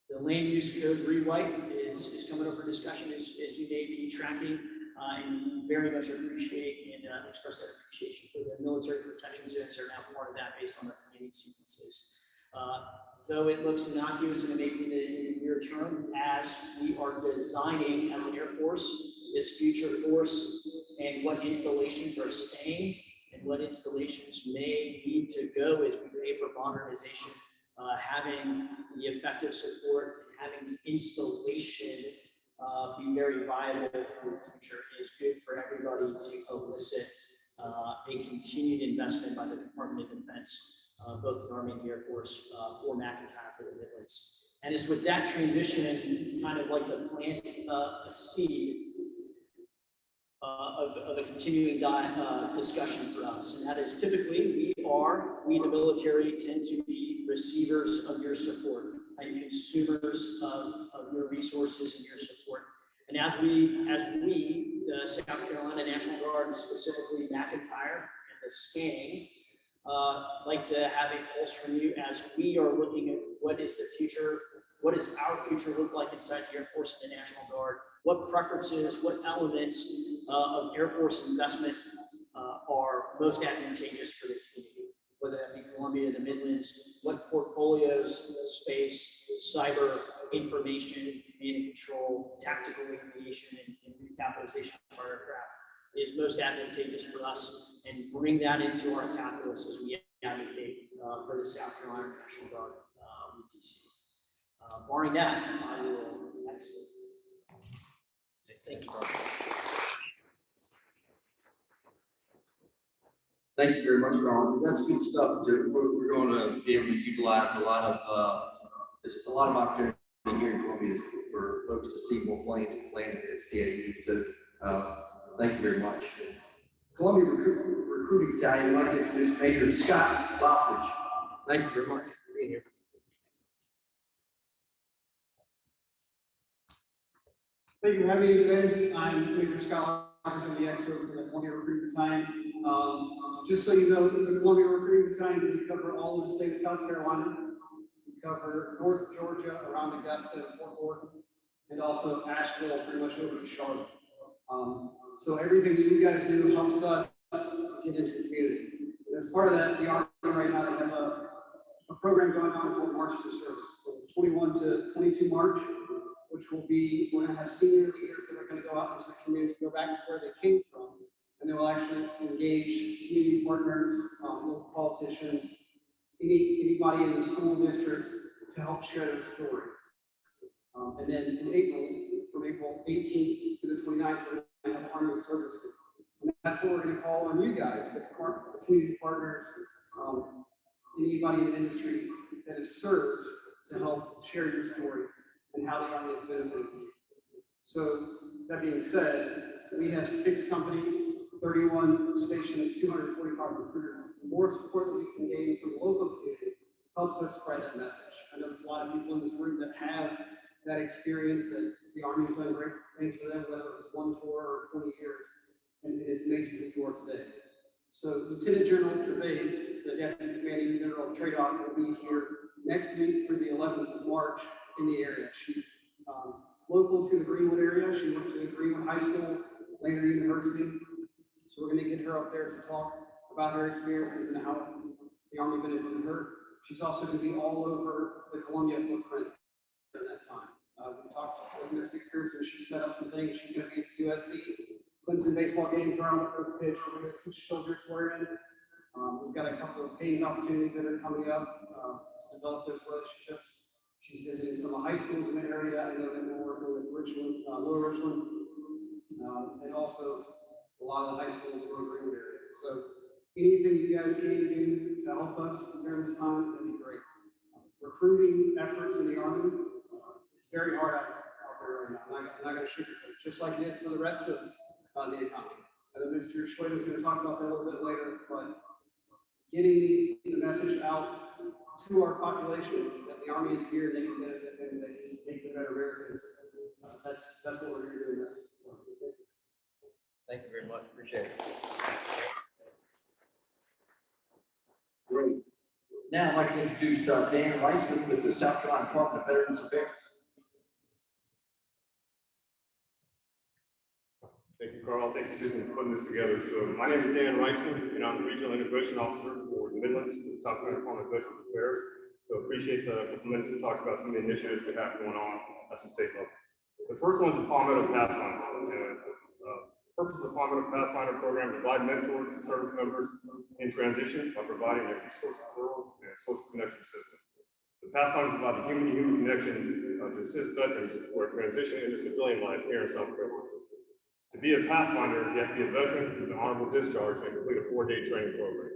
The land use code rewrite is coming up for discussion as you may be tracking, and very much appreciate and express that appreciation for the military protection zones that are now part of that based on the planning sequences. Though it looks innocuous and maybe in the near term, as we are designing as an Air Force this future force and what installations are staying and what installations may need to go as we pay for modernization, having the effective support, having the installation be very viable for the future is good for everybody to elicit a continued investment by the Department of Defense, both the Army and the Air Force, for McIntyre for the Midlands. And it's with that transition and kind of like to plant a seed of a continuing discussion for us. And that is typically we the military tend to be receivers of your support and consumers of your resources and your support. And as we, the South Carolina National Guard, and specifically McIntyre and the SCANG, like to have a pulse from you as we are looking at what is the future, what does our future look like inside the Air Force and the National Guard, what preferences, what elements of Air Force investment are most advantageous for the community, whether that be Columbia, the Midlands, what portfolios, space, cyber, information, command and control, tactical aviation, and recapitalization of our aircraft is most advantageous for us, and bring that into our calculus as we advocate for the South Carolina National Guard with DC. Barring that, I will next. Thank you. Thank you very much, Carl. That's good stuff. We're going to be able to utilize a lot of, there's a lot of opportunity here in Columbia for folks to see more planes landing at CAE. So thank you very much. Columbia Recruiting Battalion, I'd like to introduce Major Scott Lockridge. Thank you very much for being here. Thank you for having me today. I'm Major Scott Lockridge, I'm the expert for the Columbia Recruiting Battalion. Just so you know, the Columbia Recruiting Battalion, we cover all of the state of South Carolina. We cover North Georgia, around Augusta and Fort Worth, and also Asheville, pretty much over to Charlotte. So everything that you guys do helps us get into the community. And as part of that, the Army right now, they have a program going on called March to Service, from 21 to 22 March, which will be, we're going to have senior leaders that are going to go out into the community, go back to where they came from, and they will actually engage community partners, local politicians, anybody in the school districts to help share their story. And then in April, from April 18th to the 29th, we're going to have Army and Service. And that's what we're going to call on you guys, the community partners, anybody in the industry that has served to help share your story and how the Army has benefited you. So that being said, we have 6 companies, 31 stations, 245 recruiters. The more support that we can gain from the local community helps us spread that message. I know there's a lot of people in this room that have that experience, that the Army has done great things for them, whether it was 1 tour or 20 years, and it's amazing who you are today. So Lieutenant General Gervais, the Deputy Commanding General of TRADOC, will be here next week through the 11th of March in the area. She's local to the Greenwood area. She went to the Greenwood High School, Lander University. So we're going to get her up there to talk about her experiences and how the Army benefited her. She's also going to be all over the Columbia footprint during that time. We talked about domestic experience, and she set up some things. She's going to be at the USC Clemson baseball game, turn on the first pitch. We're going to put shoulders square in. We've got a couple of paid opportunities that are coming up to develop those relationships. She's visiting some of the high schools in the area. I know that we're working with Richland, Lower Richland, and also a lot of the high schools in the Greenwood area. So anything you guys can do to help us during this time, that'd be great. Recruiting efforts in the Army, it's very hard out there right now. I'm not going to sugarcoat it, just like it is for the rest of the economy. I know Mr. Schwed is going to talk about that a little bit later, but getting the message out to our population that the Army is here, they can benefit and they can make them better Americans. That's what we're here doing this. Thank you very much. Appreciate it. Great. Now I'd like to introduce Dan Weitzman with the South Carolina Department of Veterans Affairs. Thank you, Carl. Thank you, Susan, for putting this together. So my name is Dan Weitzman, and I'm the Regional Integration Officer for the Midlands, the South Carolina Department of Veterans Affairs. So appreciate the couple minutes to talk about some of the initiatives we have going on at the state level. The first one is the Palmetto Pathfinder. And the purpose of the Palmetto Pathfinder program is to provide mentors to service members in transition by providing a resource referral and social connection system. The Pathfinder provides a human-to-human connection to assist veterans who are transitioning into civilian life here in South Carolina. To be a Pathfinder, you have to be a veteran with an honorable discharge and complete a 4-day training program.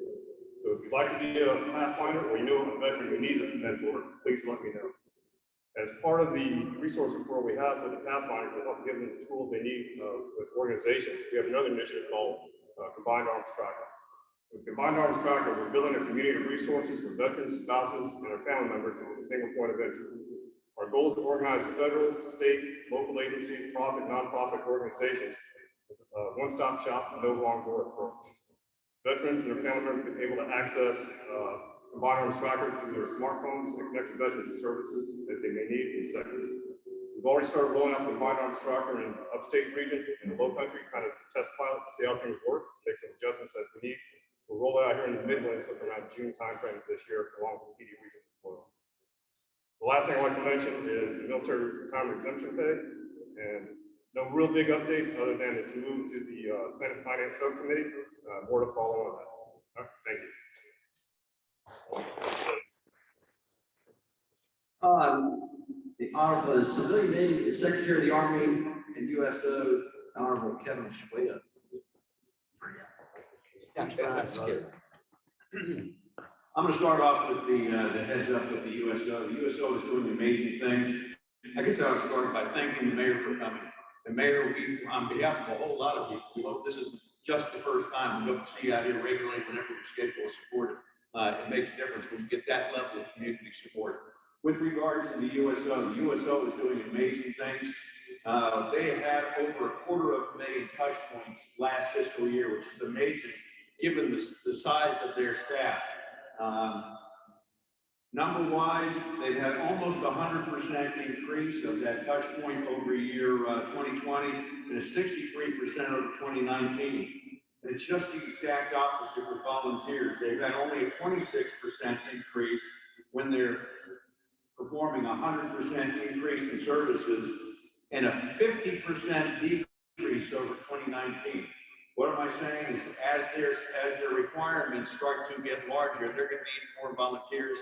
So if you'd like to be a Pathfinder or you know a veteran who needs a mentor, please let me know. As part of the resource referral we have with the Pathfinder to help give them the tools they need with organizations, we have another initiative called Combined Arms Tracker. With Combined Arms Tracker, we're building a community of resources for veterans, spouses, and their family members with a single point of entry. Our goal is to organize federal, state, local agencies, profit, nonprofit organizations with a one-stop shop and no wrong door approach. Veterans and their family members will be able to access Combined Arms Tracker through their smartphones and connect to veterans services that they may need in seconds. We've already started rolling out the Combined Arms Tracker in upstate region, in the low country, kind of test pilot, to see how things work, make some adjustments as we need. We'll roll it out here in the Midlands around June timeframe this year, along with the PD region as well. The last thing I'd like to mention is the military retirement exemption pay, and no real big updates other than it's moved to the Senate Finance Subcommittee. More to follow on that. All right, thank you. The Honorable Civilian Navy Secretary of the Army and USO, Honorable Kevin Schweda. I'm going to start off with the heads up with the USO. The USO is doing amazing things. I guess I would start by thanking the mayor for coming. The mayor, on behalf of a whole lot of people, we hope this is just the first time. We hope to see you out here regularly whenever your schedule is supported. It makes a difference when you get that level of community support. With regards to the USO is doing amazing things. They have had over 250,000 touch points last fiscal year, which is amazing given the size of their staff. Number-wise, they've had almost 100% increase of that touch point over year 2020 and a 63% over 2019. And it's just the exact opposite with volunteers. They've had only a 26% increase when they're performing 100% increase in services and a 50% decrease over 2019. What am I saying is as their requirements start to get larger, they're going to need more volunteers.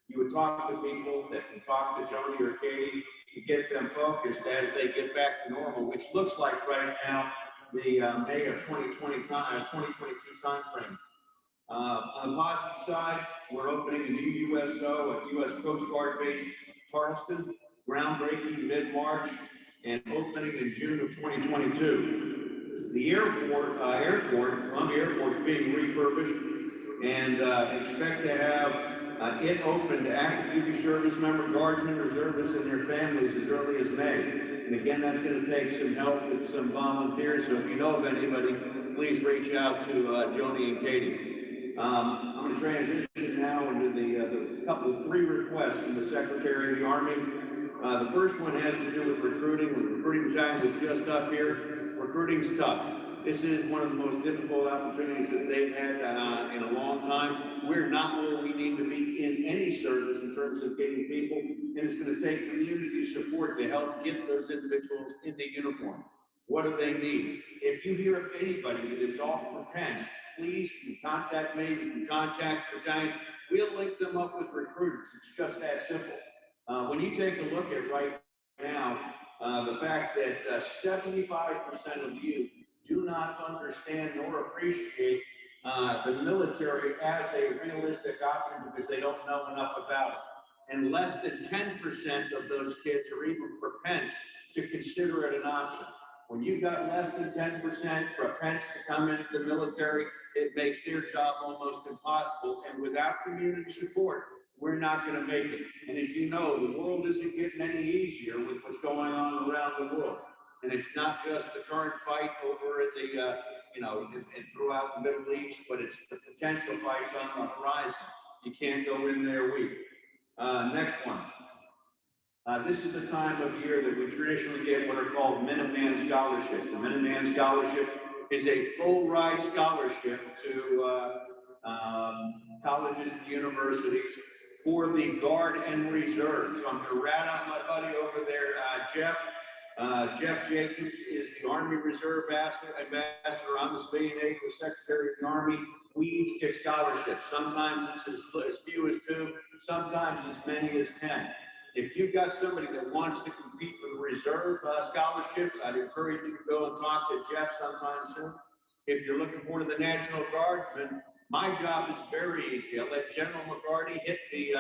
You would talk to people that can talk to Joni or Katie to get them focused as they get back to normal, which looks like right now the May of 2022 timeframe. On the positive side, we're opening a new USO at U.S. Coast Guard Base Charleston, groundbreaking mid-March and opening in June of 2022. The airport, Columbia Airport, is being refurbished and expect to have it open to active duty service member, guardsmen, reservists, and their families as early as May. And again, that's going to take some help with some volunteers. So if you know of anybody, please reach out to Joni and Katie. I'm going to transition now into the couple of 3 requests from the Secretary of the Army. The first one has to do with recruiting. When recruiting time was just up here, recruiting's tough. This is one of the most difficult opportunities that they've had in a long time. We're not where we need to be in any service in terms of getting people, and it's going to take community support to help get those individuals into uniform. What do they need? If you hear of anybody that is off prepense, please you can contact me, you can contact the battalion. We'll link them up with recruiters. It's just that simple. When you take a look at right now, the fact that 75% of you do not understand nor appreciate the military as a realistic option because they don't know enough about it. And less than 10% of those kids are even prepense to consider it an option. When you've got less than 10% prepense to come into the military, it makes their job almost impossible. And without community support, we're not going to make it. And as you know, the world isn't getting any easier with what's going on around the world. And it's not just the current fight over at the, and throughout the Middle East, but it's the potential fights on the horizon. You can't go in there weak. Next one. This is the time of year that we traditionally get what are called Minuteman Scholarships. The Minuteman Scholarship is a full ride scholarship to colleges and universities for the Guard and Reserve. So I'm going to rat out my buddy over there, Jeff. Jeff Jacobs is the Army Reserve Ambassador. I'm the Civilian Aid Secretary of the Army. We each get scholarships. Sometimes it's as few as 2, sometimes as many as 10. If you've got somebody that wants to compete for the reserve scholarships, I'd encourage you to go and talk to Jeff sometime soon. If you're looking for the National Guardsmen, My job is very easy. I let General McGarty hit the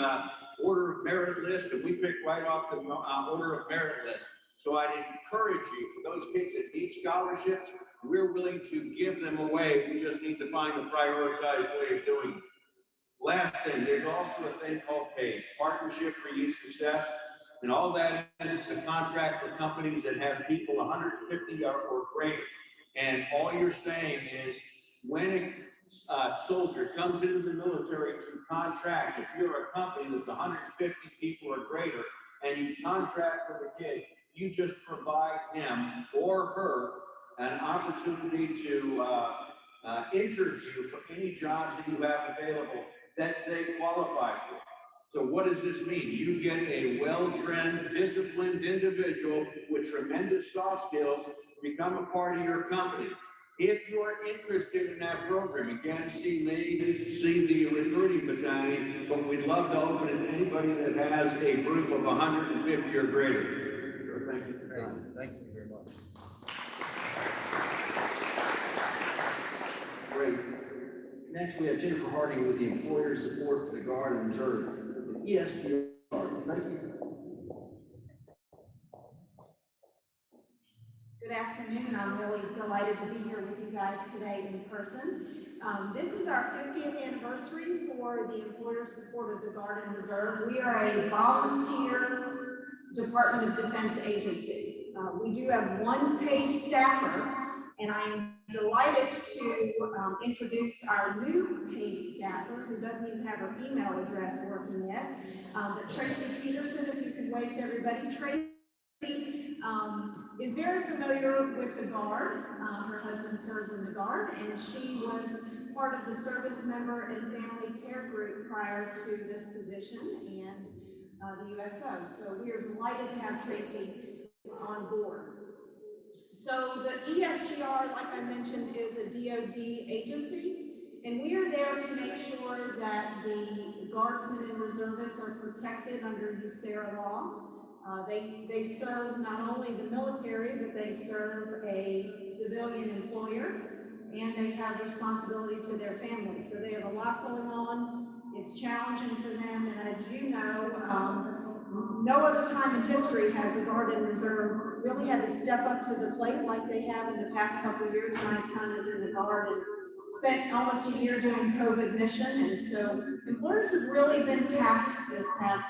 order of merit list, and we pick right off the order of merit list. So I'd encourage you, for those kids that need scholarships, we're willing to give them away. We just need to find a prioritized way of doing it. Last thing, there's also a thing called PACE, Partnership for Youth Success. And all that is a contract for companies that have people 150 or greater. And all you're saying is when a soldier comes into the military to contract, if you're a company that's 150 people or greater and you contract with a kid, you just provide him or her an opportunity to interview for any jobs that you have available that they qualify for. So what does this mean? You get a well-trained, disciplined individual with tremendous soft skills become a part of your company. If you're interested in that program, again, see the recruiting battalion, but we'd love to open it to anybody that has a group of 150 or greater. Thank you. Thank you very much. Great. Next, we have Jennifer Harding with the Employer Support for the Guard and Reserve, the ESGR. Thank you. Good afternoon. I'm really delighted to be here with you guys today in person. This is our 50th anniversary for the Employer Support of the Guard and Reserve. We are a volunteer Department of Defense agency. We do have one paid staffer, and I am delighted to introduce our new paid staffer, who doesn't even have her email address working yet, but Tracy Peterson, if you can wave to everybody. Tracy is very familiar with the Guard. Her husband serves in the Guard, and she was part of the service member and family care group prior to this position and the USO. So we are delighted to have Tracy on board. So the ESGR, like I mentioned, is a DoD agency, and we are there to make sure that the guardsmen and reservists are protected under USERRA law. They serve not only the military, but they serve a civilian employer, and they have responsibility to their families. So they have a lot going on. It's challenging for them, and as you know, no other time in history has the Guard and Reserve really had to step up to the plate like they have in the past couple of years. My son is in the Guard and spent almost a year doing COVID mission, and so employers have really been tasked this past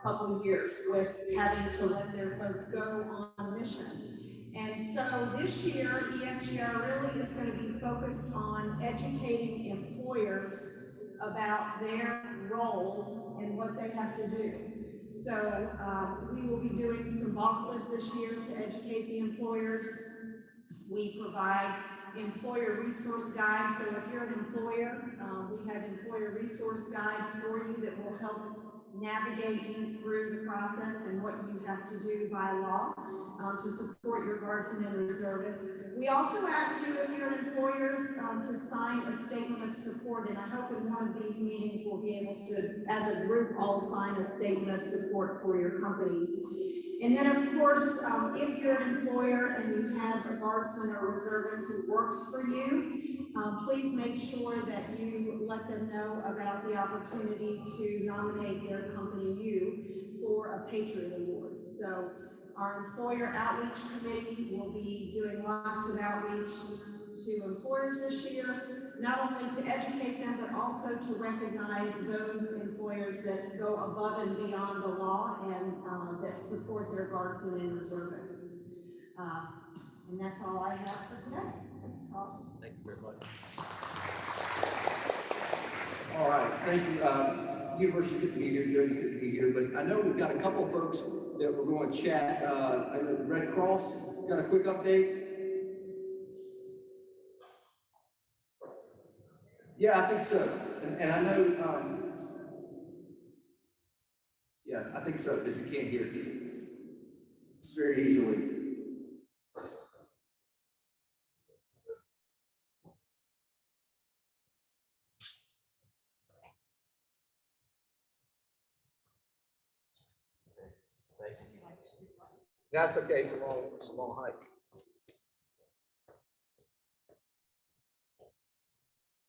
couple of years with having to let their folks go on mission. And so this year, ESGR really is going to be focused on educating employers about their role and what they have to do. So we will be doing some boss lifts this year to educate the employers. We provide employer resource guides. So if you're an employer, we have employer resource guides for you that will help navigate you through the process and what you have to do by law to support your guardsmen and reservists. We also ask you, if you're an employer, to sign a statement of support, and I hope in one of these meetings we'll be able to, as a group, all sign a statement of support for your companies. And then, of course, if you're an employer and you have a guardsman or reservist who works for you, please make sure that you let them know about the opportunity to nominate their company, you, for a Patriot Award. So our employer outreach committee will be doing lots of outreach to employers this year, not only to educate them, but also to recognize those employers that go above and beyond the law and that support their guardsmen and reservists. And that's all I have for today. Thank you very much. All right, thank you. University couldn't be here, Jody couldn't be here, but I know we've got a couple of folks that we're going to chat. I know the Red Cross got a quick update. Yeah, I think so. And I know, yeah, I think so, because you can't hear it. It's very easily. That's okay, it's a long hike.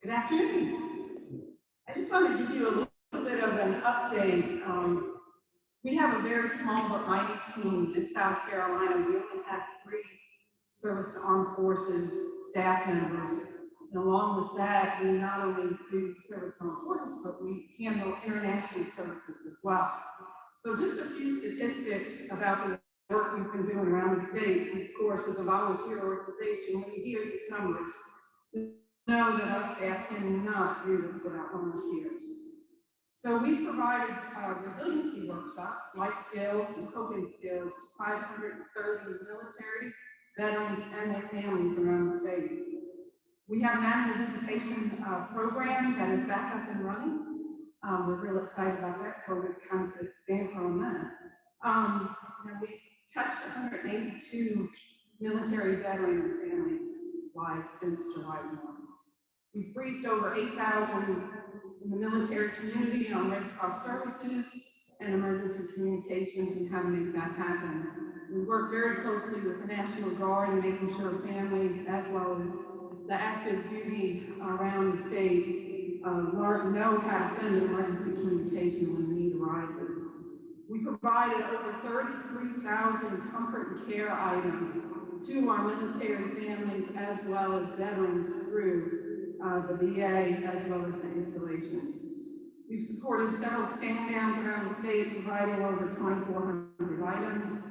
Good afternoon. just want to give you a little bit of an update. We have a very small but mighty team in South Carolina. We only have 3 service to armed forces staff members. And along with that, we not only do service to armed forces, but we handle international services as well. So just a few statistics about the work we've been doing around the state. Of course, as a volunteer organization, when you hear these numbers, you know that our staff cannot do this without volunteers. So we provided resiliency workshops, life skills and coping skills to 530 military, veterans, and their families around the state. We have an annual visitation program that is back up and running. We're real excited about that. COVID kind of put a damper on that. And we touched 182 military veteran and family lives since July 1. We've briefed over 8,000 in the military community on Red Cross services and emergency communications and how to make that happen. We work very closely with the National Guard and making sure families, as well as the active duty around the state, know how to send emergency communication when the need arises. We provided over 33,000 comfort and care items to our military families as well as veterans through the VA as well as the installations. We've supported several stand downs around the state, providing over 2,400 items.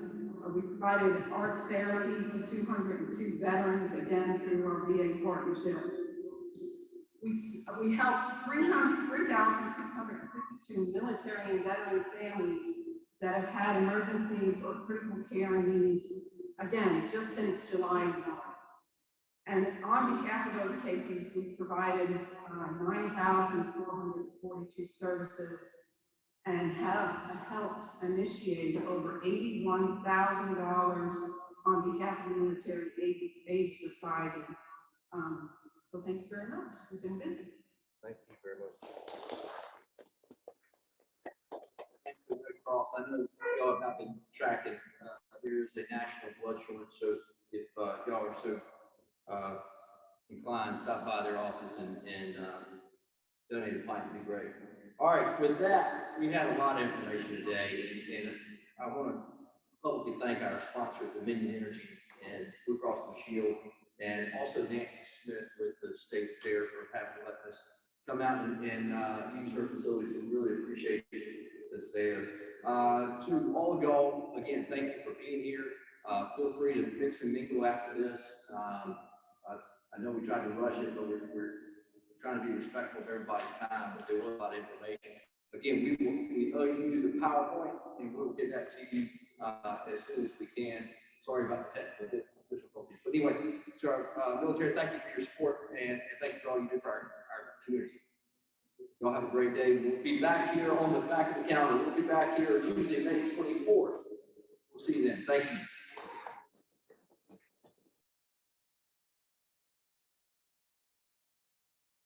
We provided art therapy to 202 veterans, again through our VA partnership. We helped 3,652 military and veteran families that have had emergencies or critical care needs, again, just since July 1. And on behalf of those cases, we provided 9,442 services and have helped initiate over $81,000 on behalf of the Military Aid Society. So thank you very much. We've been busy. Thank you very much. Thanks to the Red Cross. I know y'all have not been tracking. There is a national blood shortage, so if y'all are so inclined, stop by their office and donate a pint, would be great. All right, with that, we had a lot of information today, and I want to publicly thank our sponsor, Dominion Energy and Blue Cross Blue Shield, and also Nancy Smith with the State Fair for having let us come out and use her facilities. We really appreciate this there. To all of y'all, again, thank you for being here. Feel free to mix and mingle after this. I know we tried to rush it, but we're trying to be respectful of everybody's time, but there was a lot of information. Again, we owe you the PowerPoint, and we'll get that to you as soon as we can. Sorry about the technical difficulties. But anyway, to our military, thank you for your support, and thank you for all you do for our community. Y'all have a great day. We'll be back here on the back of the calendar. We'll be back here Tuesday, May 24th. We'll see you then. Thank you.